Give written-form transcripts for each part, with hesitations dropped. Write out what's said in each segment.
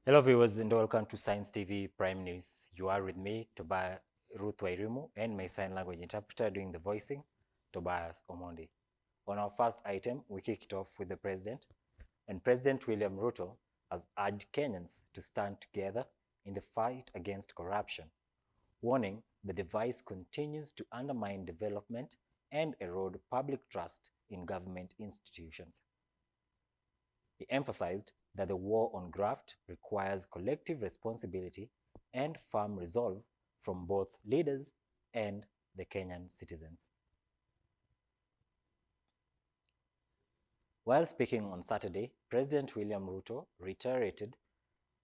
Hello viewers and welcome to Science TV Prime News. You are with me, Tobias Ruto, and my sign language interpreter doing the voicing, Tobias Omondi. On our first item, we kick it off with the President. And President William Ruto has urged Kenyans to stand together in the fight against corruption, warning the device continues to undermine development and erode public trust in government institutions. He emphasized that the war on graft requires collective responsibility and firm resolve from both leaders and the Kenyan citizens. While speaking on Saturday, President William Ruto reiterated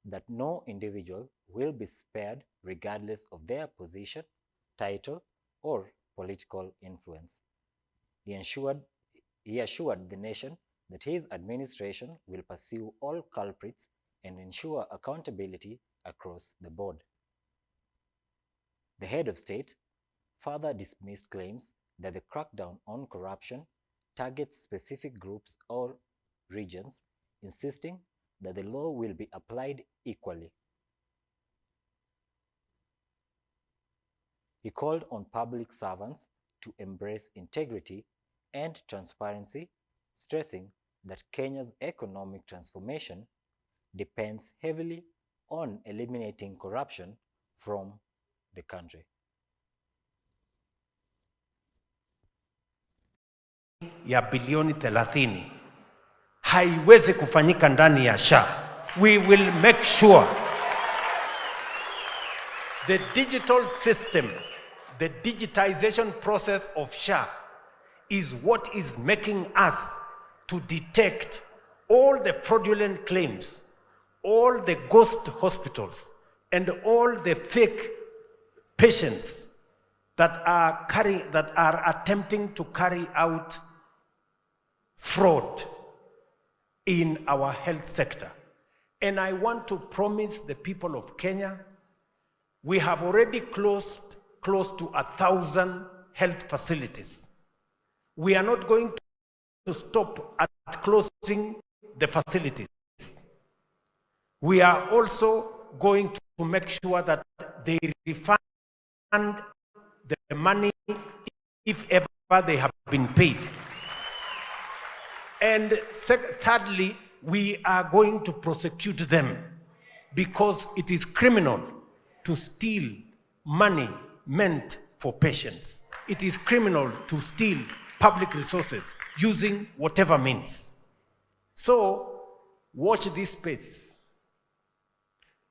that no individual will be spared regardless of their position, title, or political influence. He assured the nation that his administration will pursue all culprits and ensure accountability across the board. The head of state further dismissed claims that the crackdown on corruption targets specific groups or regions, insisting that the law will be applied equally. He called on public servants to embrace integrity and transparency, stressing that Kenya's economic transformation depends heavily on eliminating corruption from the country. Ya bilioni 30 haiwezi kufanyika ndani ya SHA. We will make sure the digital system, the digitization process of SHA is what is making us to detect all the fraudulent claims, all the ghost hospitals, and all the fake patients that are attempting to carry out fraud in our health sector. And I want to promise the people of Kenya, we have already closed close to 1,000 health facilities. We are not going to stop at closing the facilities. We are also going to make sure that they refund the money if ever they have been paid. And thirdly, we are going to prosecute them because it is criminal to steal money meant for patients. It is criminal to steal public resources using whatever means. So, watch this space.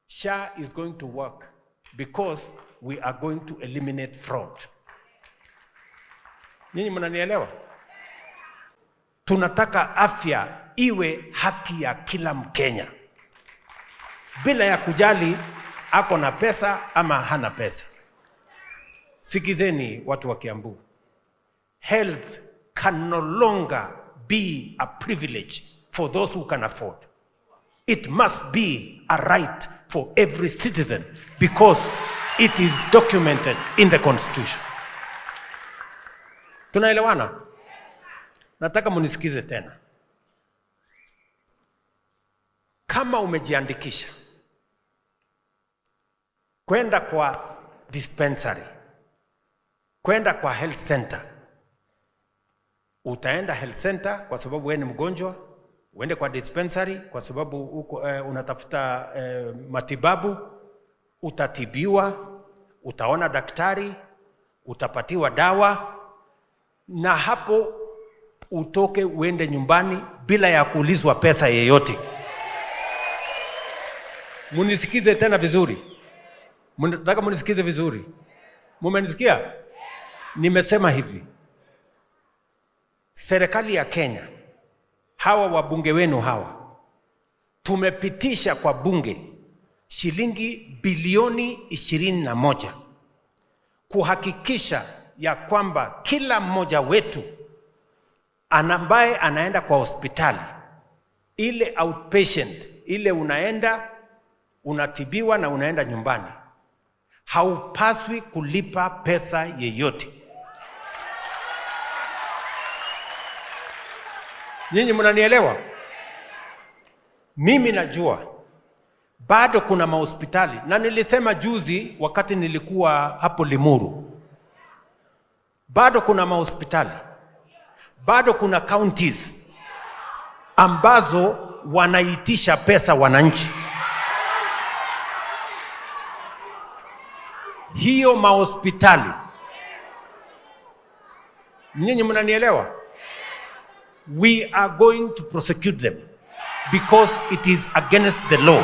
SHA is going to work because we are going to eliminate fraud. Nyinyi mnanielewa? Tunataka afya iwe haki ya kila Mkenya, bila ya kujali ako na pesa ama hana pesa. Sikizeni watu wa Kiambu. Health can no longer be a privilege for those who can afford. It must be a right for every citizen because it is documented in the Constitution. Tunaelewana? Nataka munisikize tena. Kama umejiandikisha kwenda kwa dispensary, kwenda kwa health center, utaenda health center kwa sababu wewe ni mgonjwa, uende kwa dispensary kwa sababu unatafuta matibabu, utatibiwa, utaona daktari, utapatiwa dawa, na hapo utoke uende nyumbani bila ya kuulizwa pesa yeyote. Munisikize tena vizuri. Nataka munisikize vizuri. Mumenisikia? Nimesema hivi. Serikali ya Kenya, hawa wabunge wenu hawa, tumepitisha kwa bunge shilingi bilioni 21 kuhakikisha ya kwamba kila mmoja wetu ambaye anaenda kwa hospitali, ile outpatient, ile unaenda unatibiwa na unaenda nyumbani, haupaswi kulipa pesa yeyote. Nyinyi mnanielewa? Mimi najua bado kuna mahospitali, na nilisema juzi wakati nilikuwa hapo Limuru, bado kuna mahospitali, bado kuna counties ambazo wanaitisha pesa wananchi. Hiyo mahospitali, nyinyi mnanielewa? We are going to prosecute them because it is against the law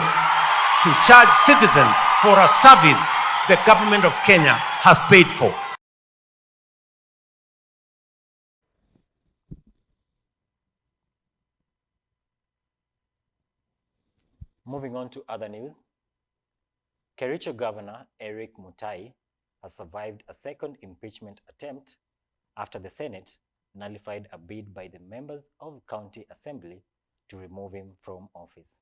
to charge citizens for a service the government of Kenya has paid for. Moving on to other news, Kericho Governor Eric Mutai has survived a second impeachment attempt after the Senate nullified a bid by the members of County Assembly to remove him from office.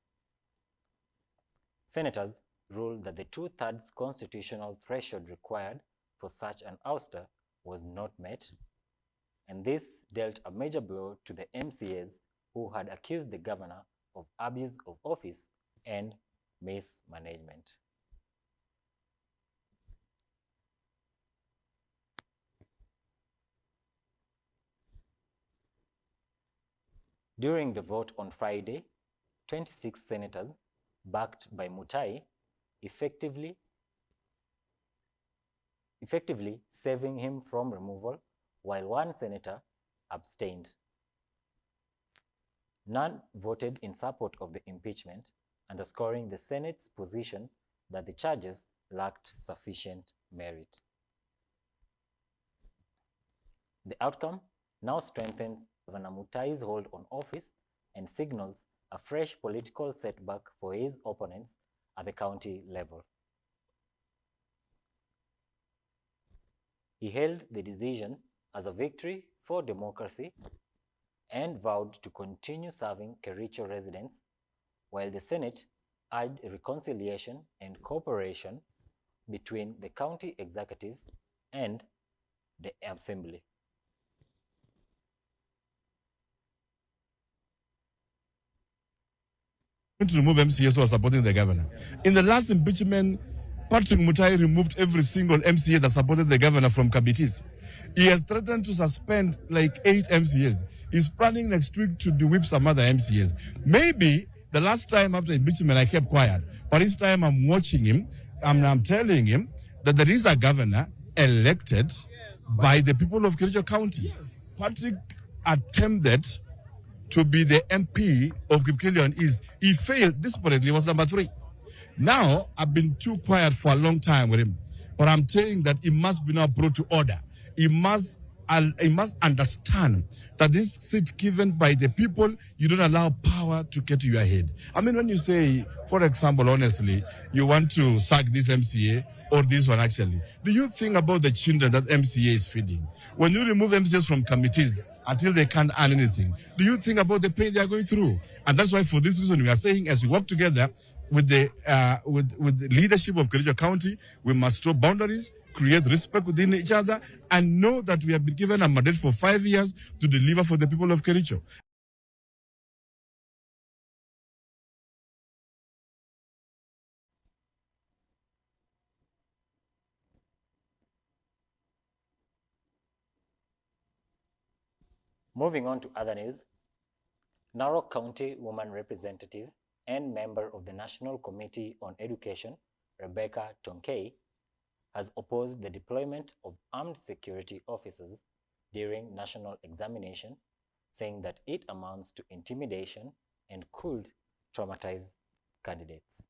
Senators ruled that the 2/3 constitutional threshold required for such an ouster was not met, and this dealt a major blow to the MCAs who had accused the governor of abuse of office and mismanagement. During the vote on Friday, 26 senators, backed by Mutai, effectively saving him from removal, while one senator abstained. None voted in support of the impeachment, underscoring the Senate's position that the charges lacked sufficient merit. The outcome now strengthens Governor Mutai's hold on office and signals a fresh political setback for his opponents at the county level. He hailed the decision as a victory for democracy and vowed to continue serving Kericho residents, while the Senate urged reconciliation and cooperation between the county executive and the assembly. To remove MCAs who are supporting the governor. In the last impeachment, Patrick Mutai removed every single MCA that supported the governor from committees. He has threatened to suspend like 8 MCAs. He's planning next week to whip some other MCAs. Maybe the last time after impeachment I kept quiet, but this time I'm watching him and I'm telling him that there is a governor elected by the people of Kericho County. Patrick attempted to be the MP of Kipkelion East. He failed desperately, he was number 3. Now, I've been too quiet for a long time with him, but I'm saying that he must be now brought to order. He must understand that this seat given by the people, you don't allow power to get to your head. I mean, when you say, for example, honestly, you want to sack this MCA or this one actually, do you think about the children that MCA is feeding? When you remove MCAs from committees, until they can't earn anything, do you think about the pain they are going through? And that's why, for this reason, we are saying, as we work together with the leadership of Kericho County, we must draw boundaries, create respect within each other, and know that we have been given a mandate for 5 years to deliver for the people of Kericho. Moving on to other news, Narok County Woman Representative and member of the National Committee on Education, Rebecca Tonkei, has opposed the deployment of armed security officers during national examination, saying that it amounts to intimidation and could traumatize candidates.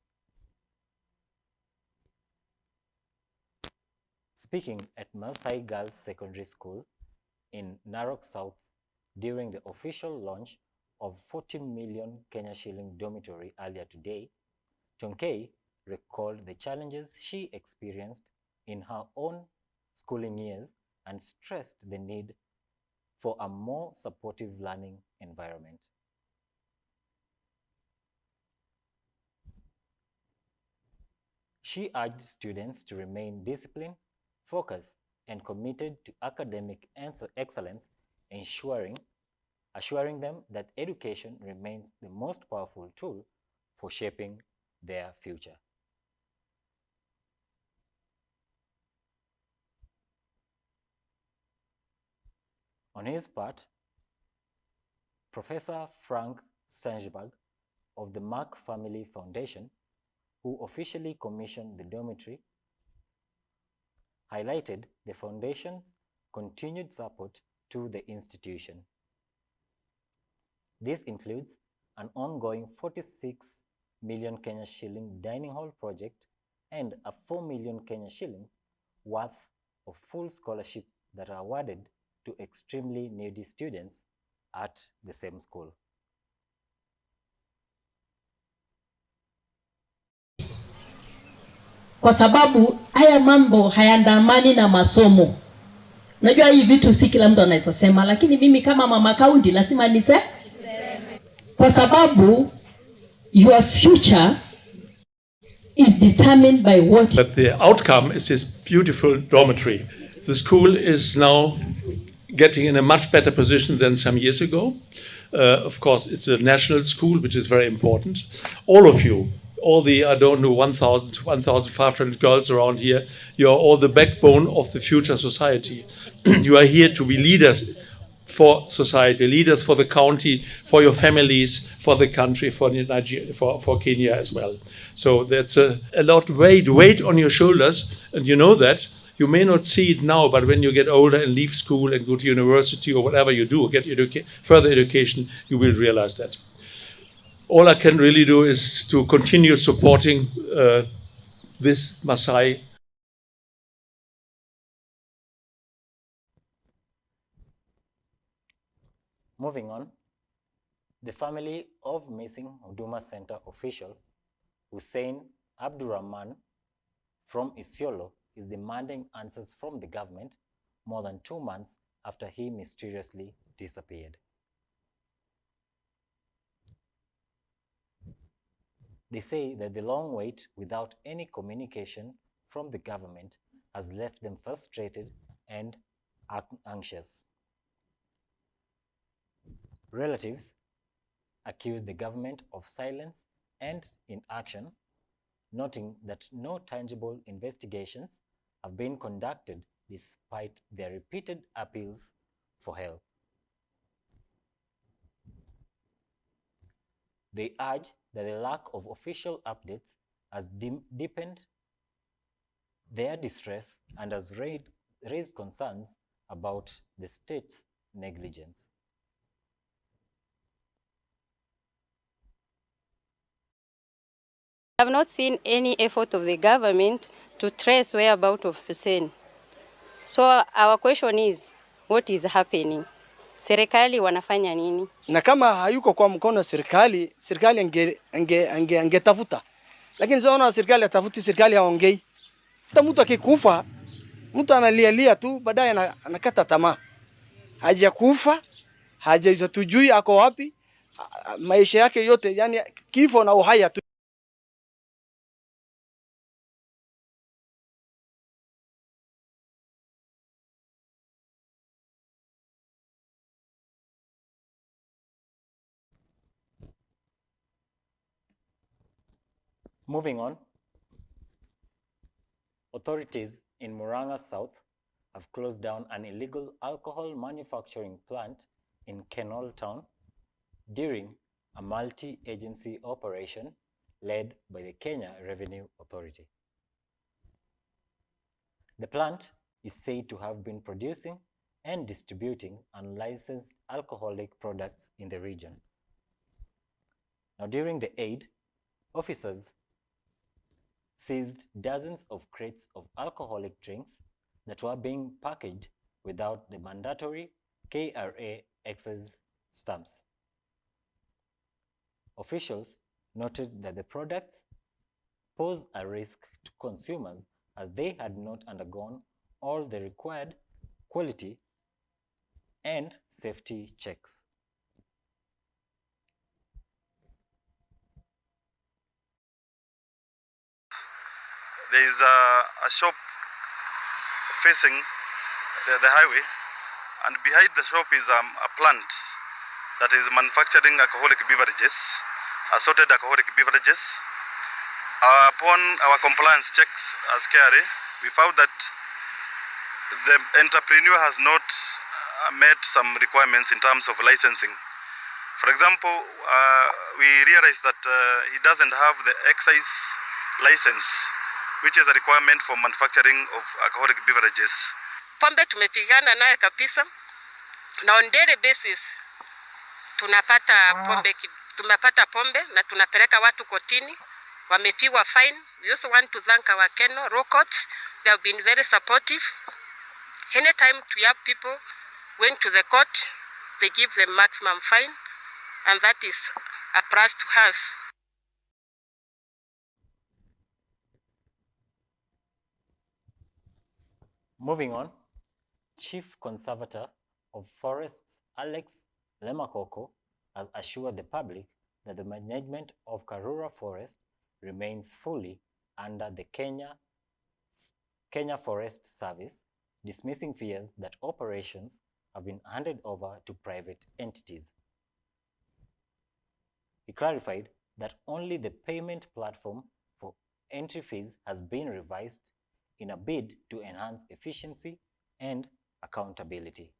Speaking at Masai Girls Secondary School in Narok South during the official launch of 40 million Kenya shilling dormitory earlier today, Tonkei recalled the challenges she experienced in her own schooling years and stressed the need for a more supportive learning environment. She urged students to remain disciplined, focused, and committed to academic excellence, assuring them that education remains the most powerful tool for shaping their future. On his part, Professor Frank Sanjberg of the Mark Family Foundation, who officially commissioned the dormitory, highlighted the foundation's continued support to the institution. This includes an ongoing 46 million Kenya shilling dining hall project and a 4 million Kenya shilling worth of full scholarship that are awarded to extremely needy students at the same school. Kwa sababu haya mambo hayaandamani na masomo. Unajua hii vitu si kila mtu anaweza sema, lakini mimi kama mama kaunti lazima niseme. Kwa sababu your future is determined by what. But the outcome is this beautiful dormitory. The school is now getting in a much better position than some years ago. Of course, it's a national school, which is very important. All of you, all the, I don't know, 1,500 girls around here, you are all the backbone of the future society. You are here to be leaders for society, leaders for the county, for your families, for the country, for Nigeria, for Kenya as well. So that's a lot of weight on your shoulders, and you know that. You may not see it now, but when you get older and leave school and go to university or whatever you do, get further education, you will realize that. All I can really do is to continue supporting this Maasai. Moving on, the family of missing Huduma Center official Hussein Abdurrahman from Isiolo is demanding answers from the government more than 2 months after he mysteriously disappeared. They say that the long wait without any communication from the government has left them frustrated and anxious. Relatives accuse the government of silence and inaction, noting that no tangible investigations have been conducted despite their repeated appeals for help. They urge that the lack of official updates has deepened their distress and has raised concerns about the state's negligence. I have not seen any effort of the government to trace whereabouts of Hussein. So our question is, what is happening? Serikali wanafanya nini? Na kama hayuko kwa mkono serikali angetafuta. Lakini zaona serikali atafuti, serikali haongei. Hata mtu akikufa, mtu analialia tu, baadaye anakata tamaa. Hajakufa, hajatujui ako wapi, maisha yake yote, yani kifo na uhai tu. Moving on, authorities in Murang'a South have closed down an illegal alcohol manufacturing plant in Kenol Town during a multi-agency operation led by the Kenya Revenue Authority. The plant is said to have been producing and distributing unlicensed alcoholic products in the region. Now, during the aid, officers seized dozens of crates of alcoholic drinks that were being packaged without the mandatory KRA excise stamps. Officials noted that the products pose a risk to consumers as they had not undergone all the required quality and safety checks. There is a shop facing the highway, and behind the shop is a plant that is manufacturing alcoholic beverages, assorted alcoholic beverages. Upon our compliance checks as KRA, we found that the entrepreneur has not met some requirements in terms of licensing. For example, we realized that he doesn't have the excise license, which is a requirement for manufacturing of alcoholic beverages. Pombe tumepigana naye kabisa, na on daily basis tunapata pombe na tunapeleka watu kotini, wamepigwa fine. We also want to thank our Kenya law courts. They have been very supportive. Anytime we have people went to the court, they give them maximum fine, and that is a plus to us. Moving on, Chief Conservator of Forests Alex Lemakoko has assured the public that the management of Karura Forest remains fully under the Kenya Forest Service, dismissing fears that operations have been handed over to private entities. He clarified that only the payment platform for entry fees has been revised in a bid to enhance efficiency and accountability.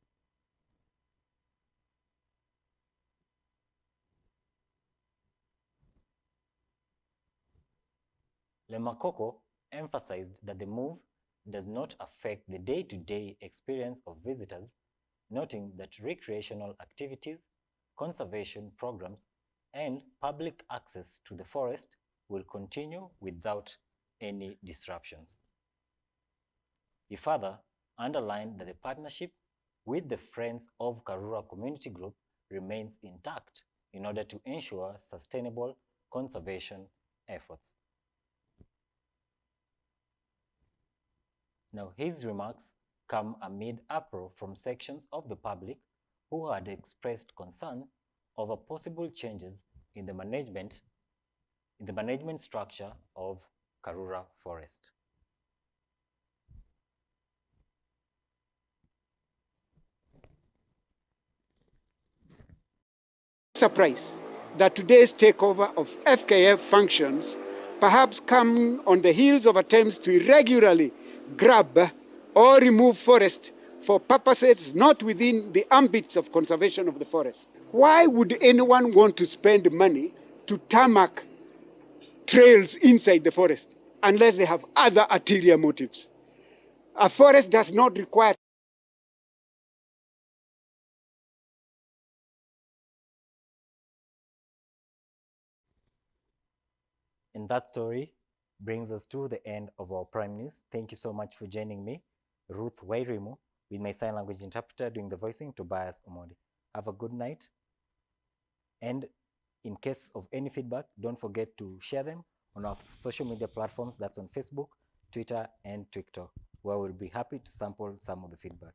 Lemakoko emphasized that the move does not affect the day-to-day experience of visitors, noting that recreational activities, conservation programs, and public access to the forest will continue without any disruptions. He further underlined that the partnership with the Friends of Karura Community Group remains intact in order to ensure sustainable conservation efforts. Now, his remarks come amid uproar from sections of the public who had expressed concern over possible changes in the management structure of Karura Forest. Surprise that today's takeover of FKF functions perhaps come on the heels of attempts to irregularly grab or remove forest for purposes not within the ambits of conservation of the forest. Why would anyone want to spend money to tarmac trails inside the forest unless they have other ulterior motives? A forest does not require And that story brings us to the end of our Prime News. Thank you so much for joining me, Ruth Wairimu, with my sign language interpreter doing the voicing, Tobias Omondi. Have a good night. And in case of any feedback, don't forget to share them on our social media platforms. That's on Facebook, Twitter, and TikTok, where we'll be happy to sample some of the feedback.